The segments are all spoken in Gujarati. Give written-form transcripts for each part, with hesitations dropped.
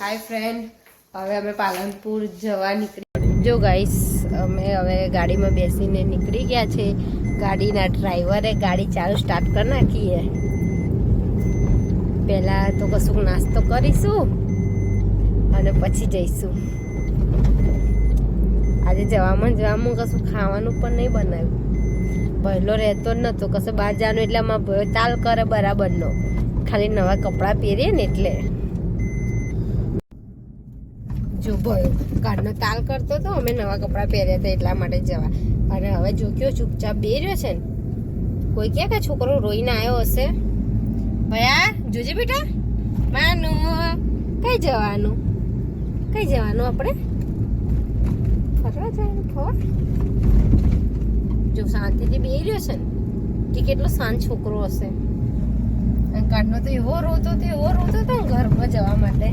हाय फ्रेंड, હવે અમે પાલનપુર જવા નીકળી જો ગાઈસ અમે હવે ગાડીમાં બેસીને નીકળી ગયા છે। ગાડીના ડ્રાઈવરે ગાડી ચાલુ સ્ટાર્ટ કરી નાખી છે। પહેલા તો કશું નાસ્તો કરીશું અને પછી જઈશું। આજે જવામાં કશું ખાવાનું પણ નહીં બનાવ્યું। પહેલો રહેતો જ નતો, કશું બહાર જવાનું એટલે આમાં ભયો તાલ કરે બરાબરનો, ખાલી નવા કપડાં પહેરીએ ને એટલે જો ભયો કારનો તાલ કરતો તો અમે નવા કપડાં પહેર્યા હતા એટલા માટે જવા। અને હવે જો કયો ચૂપચાપ બેર્યો છે ને, કોઈ કે છોકરો રોઈને આવ્યો હશે। ભયા જોજે બેટા, માનું કઈ જવાનું આપણે ફરવા જવાનું ફરવા। જો શાંતિથી બેર્યો છે ને કે કેટલો શાંત છોકરો હશે। અને કારનો તો એવો રોતો હતો ઘરમાં જવા માટે।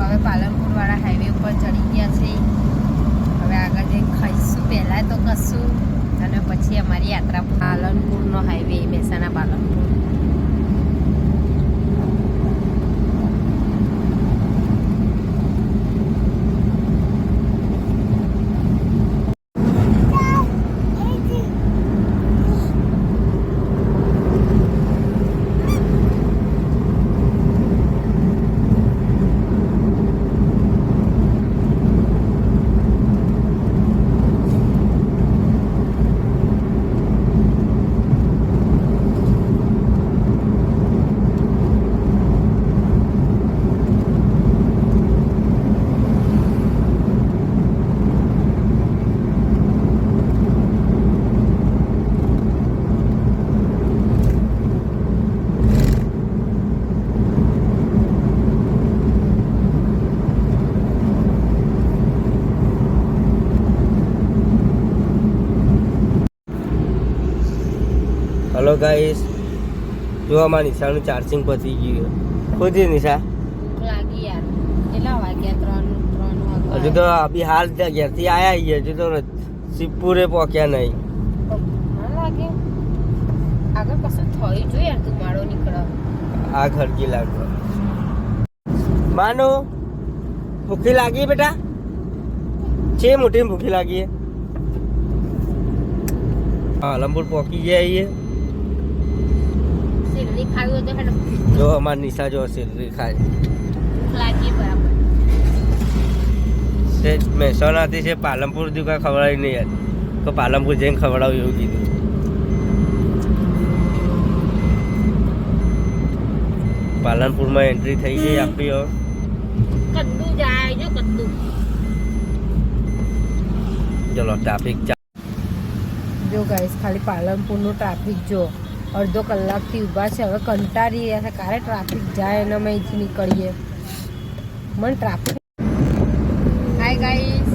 હવે પાલનપુર વાળા હાઈવે ઉપર ચડી ગયા છે। હવે આગળ જઈને ખાઈશું પહેલા તો કશું, અને પછી અમારી યાત્રા પાલનપુરનો highway Mehsana Palanpur. Hello guys, जो हमारा निशा चार्जिंग पती गई खुद ही निशा लागी यार કેટલા વાગ્યા 3 વાગ્યા हजू तो अभी हाल घर थी आया ही है, हजू तो शिवपुरे पहुंचा नहीं। લાગે આગળ કશું થઈ જો યાર, તું માળો નીકળો आ घर की लागो मानो भूखी लागी बेटा, छे मोटी भूखी लागी है। पालनपुर पहुंची गया ये जो हमारा निशा जो सिलरी खाए महेसाणा से पालनपुर का खवड़ा नहीं यार, तो पालनपुर जैन खवड़ा એવું કીધું। પાલનપુરમાં એન્ટ્રી થઈ ગઈ આપણી। કદ્દુ જાય જો કદ્દુ, ચલો ટ્રાફિક જો ગાઈસ ખાલી પાલનપુરનું ટ્રાફિક જો અડધો કલાકથી ઊભા છે। હવે કંટાળી રહ્યા છે, ક્યારે ટ્રાફિક જાય અને અમે અહીંથી નીકળીએ। મને ટ્રાફિક હાય ગાઈસ,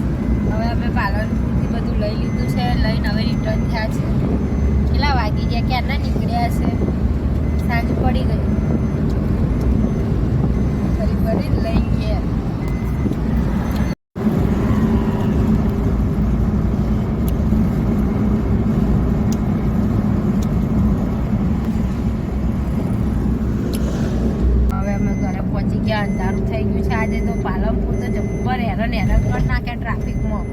હવે અમે પાલનપુરથી બધું લઈ લીધું છે, લઈને હવે રિટર્ન થયા છે। કેટલા વાગી ગયા, ક્યારના નીકળ્યા છે, સાંજ પડી ગઈ, ફરી ફરી લઈ ગયા। અંધારું થઈ ગયું છે આજે તો। પાલનપુર તો જબ્બર હેરાન કરી નાખ્યા ટ્રાફિકમાં,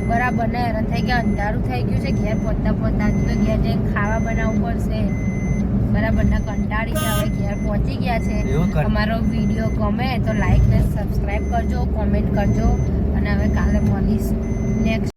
બરાબર ને હેરાન થઈ ગયા। અંધારું થઈ ગયું છે, ઘેર પહોંચતા તો ઘેર જઈને ખાવા બનાવવું પડશે, બરાબર ના કંટાળી ગયા। હવે ઘેર પહોંચી ગયા છે। અમારો વિડીયો ગમે તો લાઈક ને સબસ્ક્રાઈબ કરજો, કોમેન્ટ કરજો, અને હવે કાલે મળીશું નેક્સ્ટ